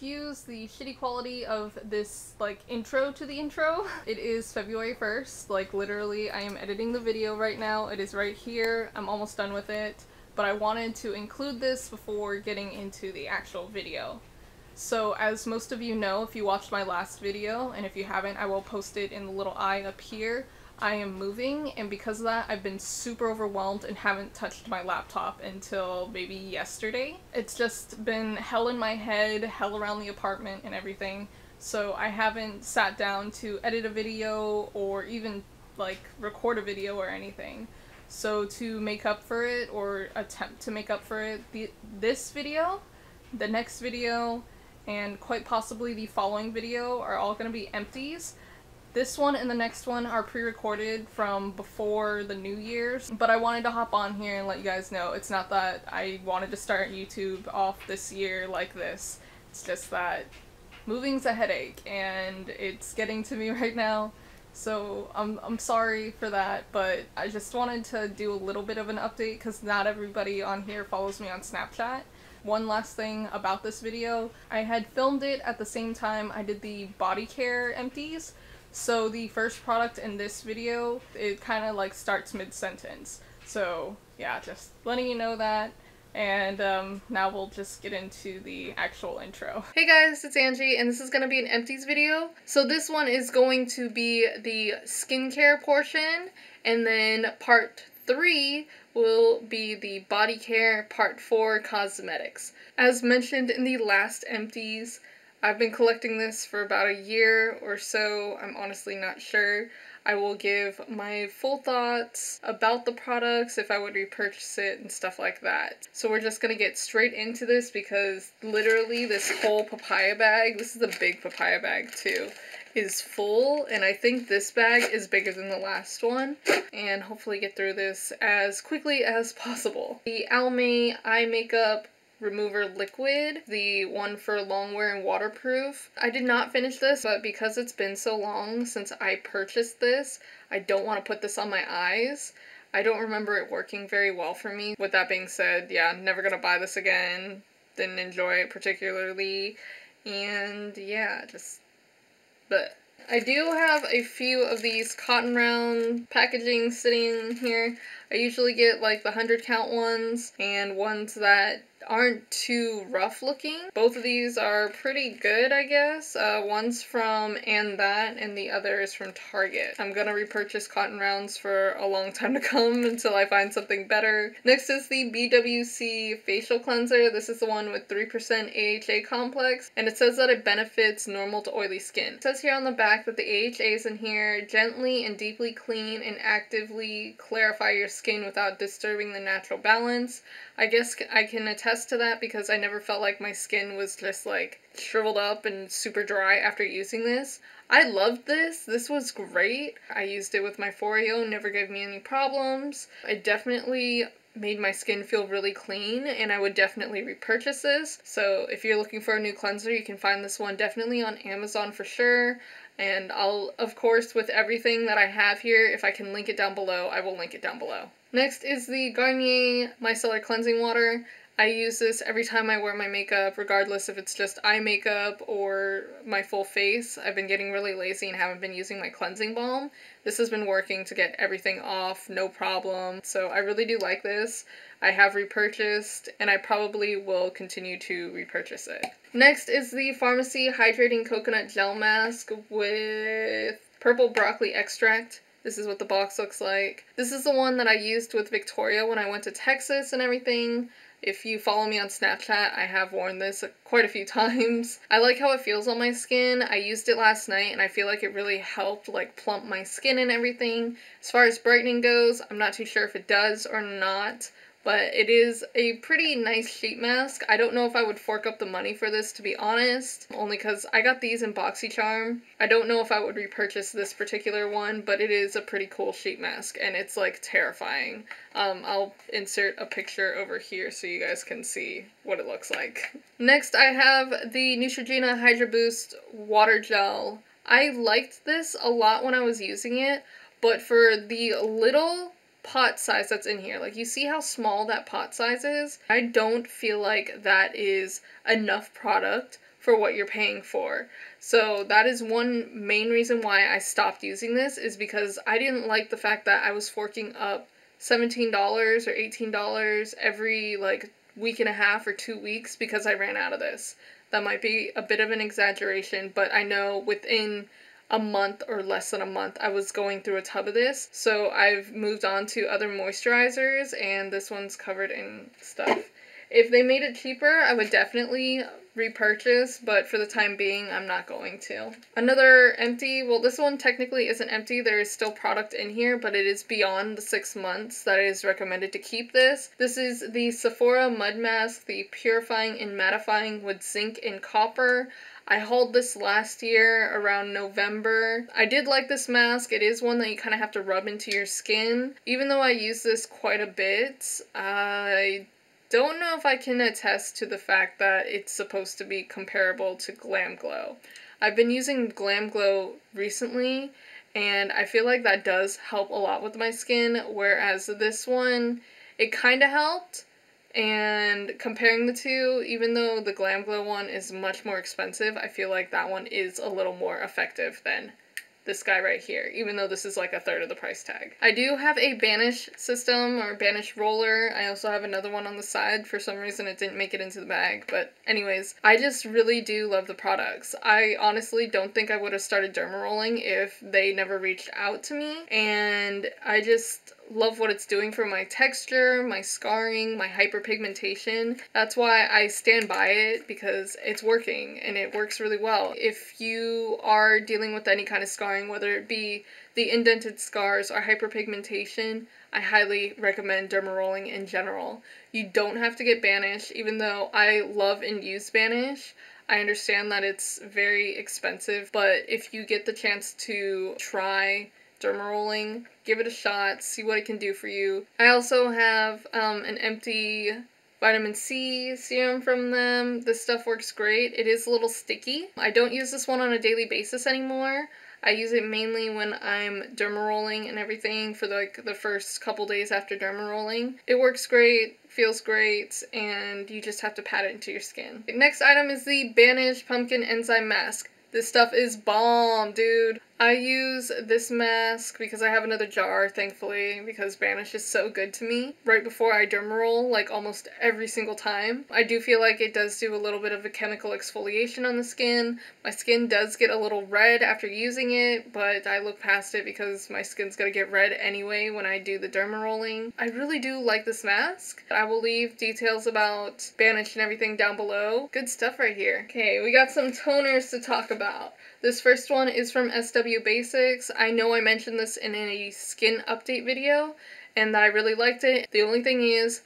excuse the shitty quality of this, like, intro to the intro. It is February 1st, like, literally, I am editing the video right now. It is right here. I'm almost done with it, but I wanted to include this before getting into the actual video. So, as most of you know, if you watched my last video, and if you haven't, I will post it in the little eye up here. I am moving, and because of that, I've been super overwhelmed and haven't touched my laptop until maybe yesterday. It's just been hell in my head, hell around the apartment and everything, so I haven't sat down to edit a video or even, like, record a video or anything. So to make up for it, or attempt to make up for it, this video, the next video, and quite possibly the following video are all going to be empties. This one and the next one are pre-recorded from before the New Year's, but I wanted to hop on here and let you guys know it's not that I wanted to start YouTube off this year like this. It's just that moving's a headache and it's getting to me right now. So I'm sorry for that, but I just wanted to do a little bit of an update because not everybody on here follows me on Snapchat. One last thing about this video, I had filmed it at the same time I did the body care empties. So the first product in this video, it kind of like starts mid-sentence. So yeah, just letting you know that. And now we'll just get into the actual intro. Hey guys, it's Angie, and this is going to be an empties video. So this one is going to be the skincare portion, and then part 3 will be the body care, part 4 cosmetics. As mentioned in the last empties, I've been collecting this for about a year or so. I'm honestly not sure. I will give my full thoughts about the products, if I would repurchase it and stuff like that. So we're just gonna get straight into this because literally this whole papaya bag, this is a big papaya bag too, is full, and I think this bag is bigger than the last one, and hopefully get through this as quickly as possible. The Almay eye makeup remover liquid, the one for long wear and waterproof. I did not finish this, but because it's been so long since I purchased this, I don't want to put this on my eyes. I don't remember it working very well for me. With that being said, yeah, never gonna buy this again. Didn't enjoy it particularly, and yeah, but I do have a few of these cotton round packaging sitting here. I usually get like the 100 count ones and ones that aren't too rough looking. Both of these are pretty good, I guess. One's from And That, and the other is from Target. I'm gonna repurchase cotton rounds for a long time to come until I find something better. Next is the BWC facial cleanser. This is the one with 3% AHA complex, and it says that it benefits normal to oily skin. It says here on the back that the AHAs in here gently and deeply clean and actively clarify your skin without disturbing the natural balance. I guess I can attest to that because I never felt like my skin was just like shriveled up and super dry after using this. I loved this. This was great. I used it with my Foreo, never gave me any problems. It definitely made my skin feel really clean, and I would definitely repurchase this. So if you're looking for a new cleanser, you can find this one definitely on Amazon for sure. And I'll, of course, with everything that I have here, if I can link it down below, I will link it down below. Next is the Garnier Micellar Cleansing Water. I use this every time I wear my makeup, regardless if it's just eye makeup or my full face. I've been getting really lazy and haven't been using my cleansing balm. This has been working to get everything off, no problem. So I really do like this. I have repurchased, and I probably will continue to repurchase it. Next is the Pharmacy Hydrating Coconut Gel Mask with purple broccoli extract. This is what the box looks like. This is the one that I used with Victoria when I went to Texas and everything. If you follow me on Snapchat, I have worn this quite a few times. I like how it feels on my skin. I used it last night and I feel like it really helped like plump my skin and everything. As far as brightening goes, I'm not too sure if it does or not, but it is a pretty nice sheet mask. I don't know if I would fork up the money for this, to be honest, only because I got these in BoxyCharm. I don't know if I would repurchase this particular one, but it is a pretty cool sheet mask, and it's like terrifying. I'll insert a picture over here so you guys can see what it looks like. Next, I have the Neutrogena Hydra Boost Water Gel. I liked this a lot when I was using it, but for the little pot size that's in here, like you see how small that pot size is? I don't feel like that is enough product for what you're paying for. So that is one main reason why I stopped using this, is because I didn't like the fact that I was forking up $17 or $18 every like week and a half or 2 weeks because I ran out of this. That might be a bit of an exaggeration, but I know within a month or less than a month I was going through a tub of this. So I've moved on to other moisturizers, and this one's covered in stuff. If they made it cheaper, I would definitely repurchase, but for the time being, I'm not going to. Another empty, well, this one technically isn't empty. There is still product in here, but it is beyond the 6 months that it is recommended to keep this. This is the Sephora Mud Mask, the Purifying and Mattifying with Zinc and Copper. I hauled this last year around November. I did like this mask. It is one that you kind of have to rub into your skin. Even though I use this quite a bit, I don't know if I can attest to the fact that it's supposed to be comparable to Glam Glow. I've been using Glam Glow recently, and I feel like that does help a lot with my skin, whereas this one, it kind of helped. And comparing the two, even though the Glam Glow one is much more expensive, I feel like that one is a little more effective than this guy right here, even though this is like a third of the price tag. I do have a Banish system, or Banish roller. I also have another one on the side. For some reason it didn't make it into the bag, but anyways, I just really do love the products. I honestly don't think I would have started derma rolling if they never reached out to me, and I just love what it's doing for my texture, my scarring, my hyperpigmentation. That's why I stand by it, because it's working and it works really well. If you are dealing with any kind of scarring, whether it be the indented scars or hyperpigmentation, I highly recommend derma rolling in general. You don't have to get Banish, even though I love and use Banish. I understand that it's very expensive, but if you get the chance to try derma rolling, give it a shot, see what it can do for you. I also have an empty vitamin C serum from them. This stuff works great. It is a little sticky. I don't use this one on a daily basis anymore. I use it mainly when I'm derma rolling and everything for like the first couple days after derma rolling. It works great, feels great, and you just have to pat it into your skin. The next item is the Banish Pumpkin Enzyme Mask. This stuff is bomb, dude. I use this mask because I have another jar, thankfully, because Banish is so good to me. Right before I derma roll, like almost every single time. I do feel like it does do a little bit of a chemical exfoliation on the skin. My skin does get a little red after using it, but I look past it because my skin's gonna get red anyway when I do the derma rolling. I really do like this mask. I will leave details about Banish and everything down below. Good stuff right here. Okay, we got some toners to talk about. This first one is from SW Basics. I know I mentioned this in a skin update video, and I really liked it. The only thing is,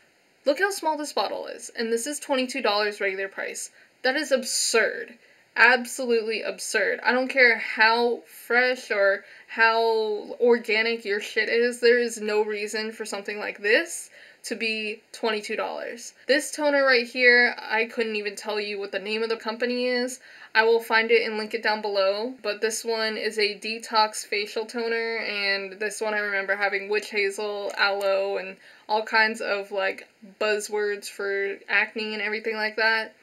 look how small this bottle is, and this is $22 regular price. That is absurd. Absolutely absurd. I don't care how fresh or how organic your shit is, there is no reason for something like this to be $22. This toner right here, I couldn't even tell you what the name of the company is. I will find it and link it down below, but this one is a detox facial toner, and this one I remember having witch hazel, aloe, and all kinds of like buzzwords for acne and everything like that.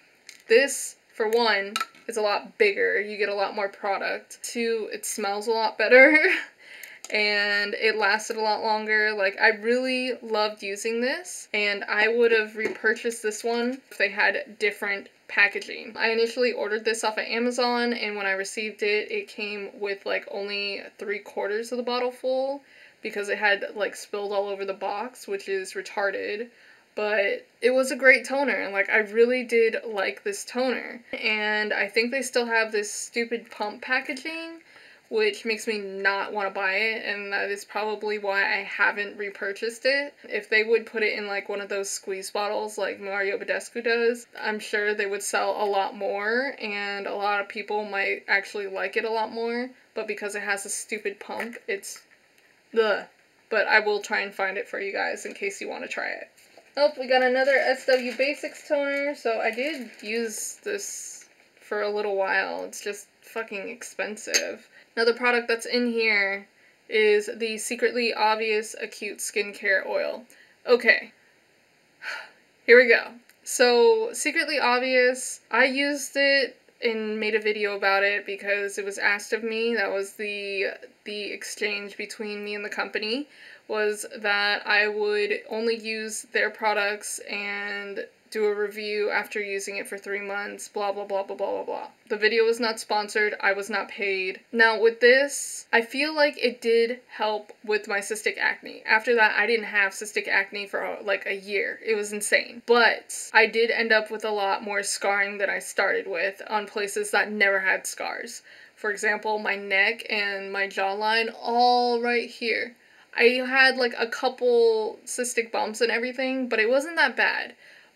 This, for one, is a lot bigger. You get a lot more product. Two, it smells a lot better. And it lasted a lot longer. Like, I really loved using this, and I would have repurchased this one if they had different packaging. I initially ordered this off of Amazon, and when I received it, it came with like only 3/4 of the bottle full because it had like spilled all over the box, which is retarded. But it was a great toner, and like I really did like this toner. And I think they still have this stupid pump packaging, which makes me not want to buy it, and that is probably why I haven't repurchased it. If they would put it in like one of those squeeze bottles like Mario Badescu does, I'm sure they would sell a lot more, and a lot of people might actually like it a lot more, but because it has a stupid pump, it's ugh. But I will try and find it for you guys in case you want to try it. Oh, we got another SW Basics toner, so I did use this for a little while. It's just fucking expensive. Another product that's in here is the Secretly Obvious Acute Skincare Oil. Okay, here we go. So, Secretly Obvious, I used it and made a video about it because it was asked of me. That was the exchange between me and the company, was that I would only use their products and do a review after using it for 3 months, blah blah blah blah blah blah blah. The video was not sponsored, I was not paid. Now with this, I feel like it did help with my cystic acne. After that, I didn't have cystic acne for like a year. It was insane. But I did end up with a lot more scarring than I started with on places that never had scars. For example, my neck and my jawline, all right here. I had like a couple cystic bumps and everything, but it wasn't that bad.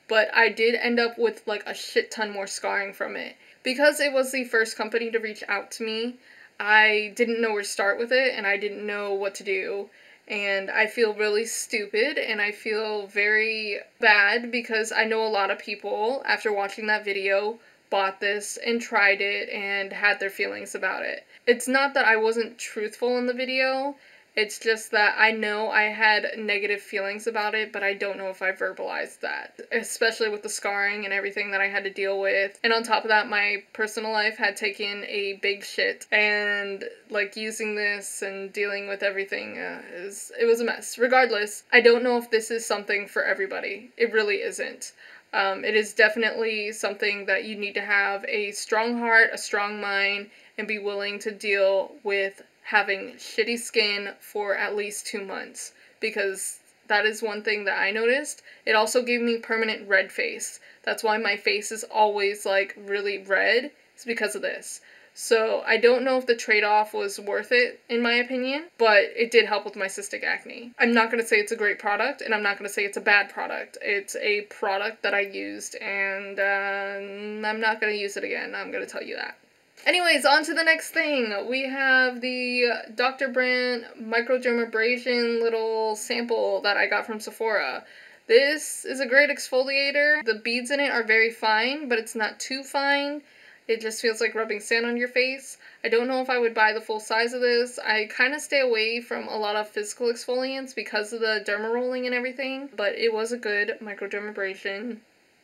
But I did end up with like a shit ton more scarring from it. Because it was the first company to reach out to me, I didn't know where to start with it, and I didn't know what to do. And I feel really stupid, and I feel very bad because I know a lot of people, after watching that video, bought this and tried it and had their feelings about it. It's not that I wasn't truthful in the video, it's just that I know I had negative feelings about it, but I don't know if I verbalized that, especially with the scarring and everything that I had to deal with. And on top of that, my personal life had taken a big shit, and like using this and dealing with everything, it was a mess. Regardless, I don't know if this is something for everybody. It really isn't. It is definitely something that you need to have a strong heart, a strong mind, and be willing to deal with having shitty skin for at least 2 months, because that is one thing that I noticed. It also gave me permanent red face. That's why my face is always like really red. It's because of this. So I don't know if the trade-off was worth it, in my opinion, but it did help with my cystic acne. I'm not going to say it's a great product, and I'm not going to say it's a bad product. It's a product that I used, and I'm not going to use it again. I'm going to tell you that. Anyways, on to the next thing. We have the Dr. Brandt microdermabrasion little sample that I got from Sephora. This is a great exfoliator. The beads in it are very fine, but it's not too fine. It just feels like rubbing sand on your face. I don't know if I would buy the full size of this. I kind of stay away from a lot of physical exfoliants because of the derma rolling and everything, but it was a good microdermabrasion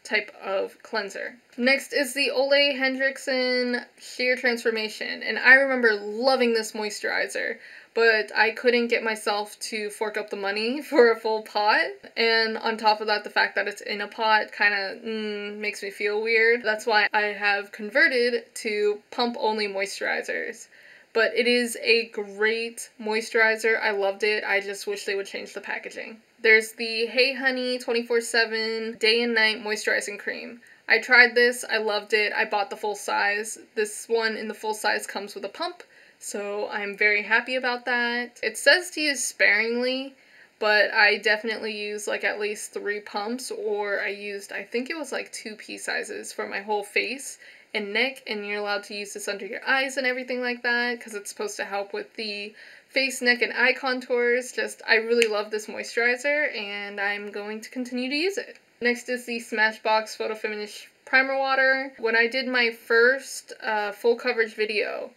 type of cleanser. Next is the Ole Hendrickson Sheer Transformation, and I remember loving this moisturizer, but I couldn't get myself to fork up the money for a full pot, and on top of that, the fact that it's in a pot kind of makes me feel weird. That's why I have converted to pump-only moisturizers. But it is a great moisturizer. I loved it. I just wish they would change the packaging. There's the Hey Honey 24/7 Day and Night Moisturizing Cream. I tried this. I loved it. I bought the full size. This one in the full size comes with a pump, so I'm very happy about that. It says to use sparingly, but I definitely use like at least 3 pumps, or I used, I think it was like 2 pea sizes for my whole face and neck, and you're allowed to use this under your eyes and everything like that because it's supposed to help with the face, neck, and eye contours. I really love this moisturizer, and I'm going to continue to use it. Next is the Smashbox Photo Finish Primer Water. When I did my first full coverage video,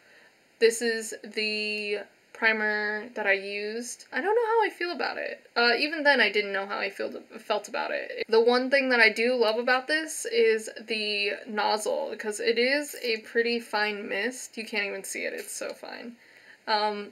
this is the primer that I used. I don't know how I feel about it. Even then I didn't know how I felt about it. The one thing that I do love about this is the nozzle, because it is a pretty fine mist. You can't even see it, it's so fine. I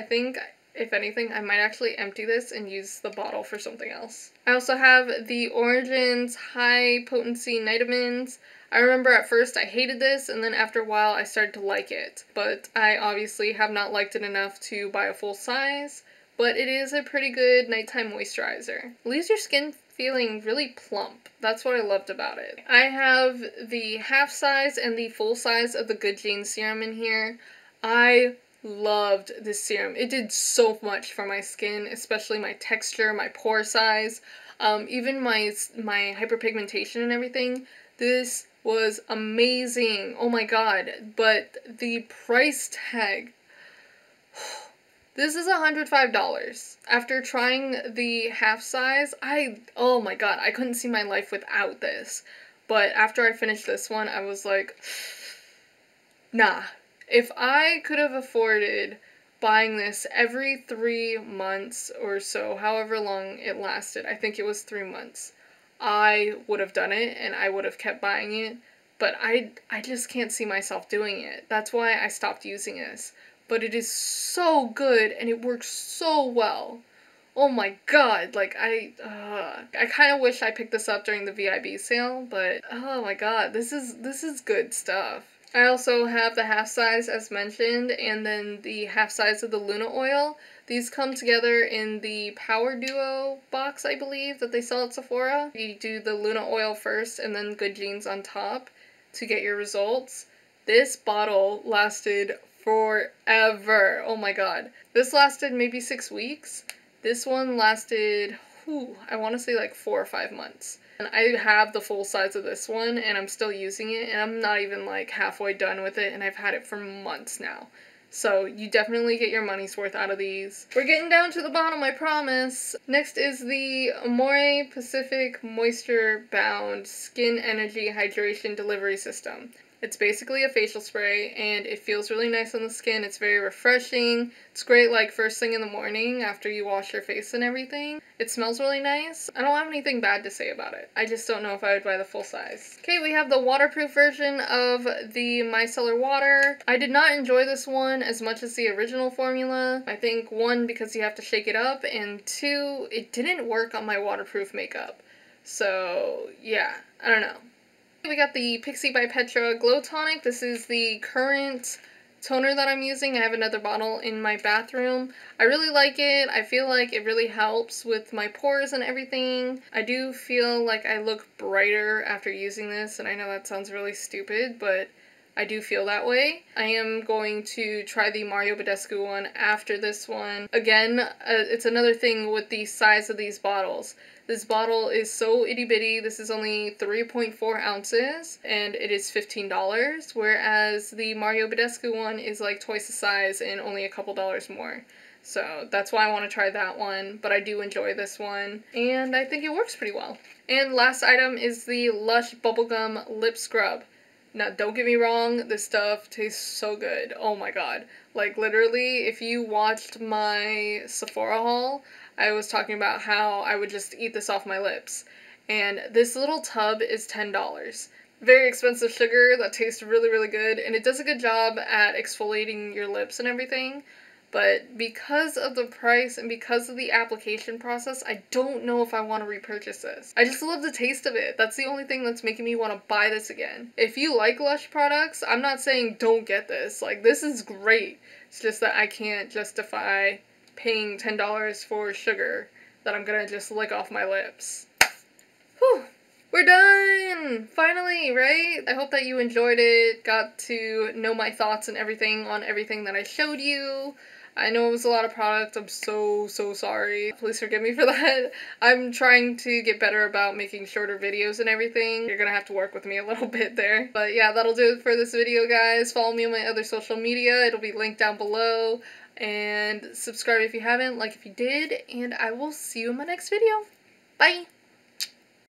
think, if anything, I might actually empty this and use the bottle for something else. I also have the Origins High Potency Nitamins. I remember at first I hated this, and then after a while I started to like it. But I obviously have not liked it enough to buy a full size, but it is a pretty good nighttime moisturizer. It leaves your skin feeling really plump. That's what I loved about it. I have the half size and the full size of the Good Genes serum in here. I loved this serum. It did so much for my skin, especially my texture, my pore size, even my hyperpigmentation and everything. This was amazing. Oh my god. But the price tag, this is $105. After trying the half size, oh my god, I couldn't see my life without this. But after I finished this one, I was like, nah. If I could have afforded buying this every 3 months or so, however long it lasted, I think it was 3 months, I would have done it and I would have kept buying it. but I just can't see myself doing it. That's why I stopped using this. But it is so good and it works so well. Oh my god, like I kind of wish I picked this up during the VIB sale, but oh my god, this is good stuff. I also have the half size as mentioned, and then the half size of the Luna oil. These come together in the Power Duo box, I believe, that they sell at Sephora. You do the Luna oil first and then Good Genes on top to get your results. This bottle lasted forever. Oh my god. This lasted maybe 6 weeks. This one lasted, I want to say like 4 or 5 months. And I have the full size of this one, and I'm still using it, and I'm not even like halfway done with it, and I've had it for months now. So you definitely get your money's worth out of these. We're getting down to the bottom, I promise. Next is the Amore Pacific Moisture Bound Skin Energy Hydration Delivery System. It's basically a facial spray, and it feels really nice on the skin. It's very refreshing. It's great like first thing in the morning after you wash your face and everything. It smells really nice. I don't have anything bad to say about it. I just don't know if I would buy the full size. Okay, we have the waterproof version of the micellar water. I did not enjoy this one as much as the original formula. I think 1, because you have to shake it up, and 2, it didn't work on my waterproof makeup. So yeah, I don't know. We got the Pixi by Petra Glow Tonic. This is the current toner that I'm using. I have another bottle in my bathroom. I really like it. I feel like it really helps with my pores and everything. I do feel like I look brighter after using this, and I know that sounds really stupid, but I do feel that way. I am going to try the Mario Badescu one after this one. Again, it's another thing with the size of these bottles. This bottle is so itty bitty. This is only 3.4 ounces and it is $15, whereas the Mario Badescu one is like twice the size and only a couple dollars more. So that's why I want to try that one, but I do enjoy this one, and I think it works pretty well. And last item is the Lush Bubblegum Lip Scrub. Now, don't get me wrong, this stuff tastes so good. Oh my god. Like, literally, if you watched my Sephora haul, I was talking about how I would just eat this off my lips. And this little tub is $10. Very expensive sugar that tastes really, really good, and it does a good job at exfoliating your lips and everything. But because of the price and because of the application process, I don't know if I want to repurchase this. I just love the taste of it. That's the only thing that's making me want to buy this again. If you like Lush products, I'm not saying don't get this. Like, this is great. It's just that I can't justify paying $10 for sugar that I'm gonna just lick off my lips. Whew. We're done! Finally, right? I hope that you enjoyed it, got to know my thoughts and everything on everything that I showed you. I know it was a lot of product. I'm so sorry. Please forgive me for that. I'm trying to get better about making shorter videos and everything. You're gonna have to work with me a little bit there. But yeah, that'll do it for this video, guys. Follow me on my other social media. It'll be linked down below. And subscribe if you haven't, like if you did, and I will see you in my next video. Bye!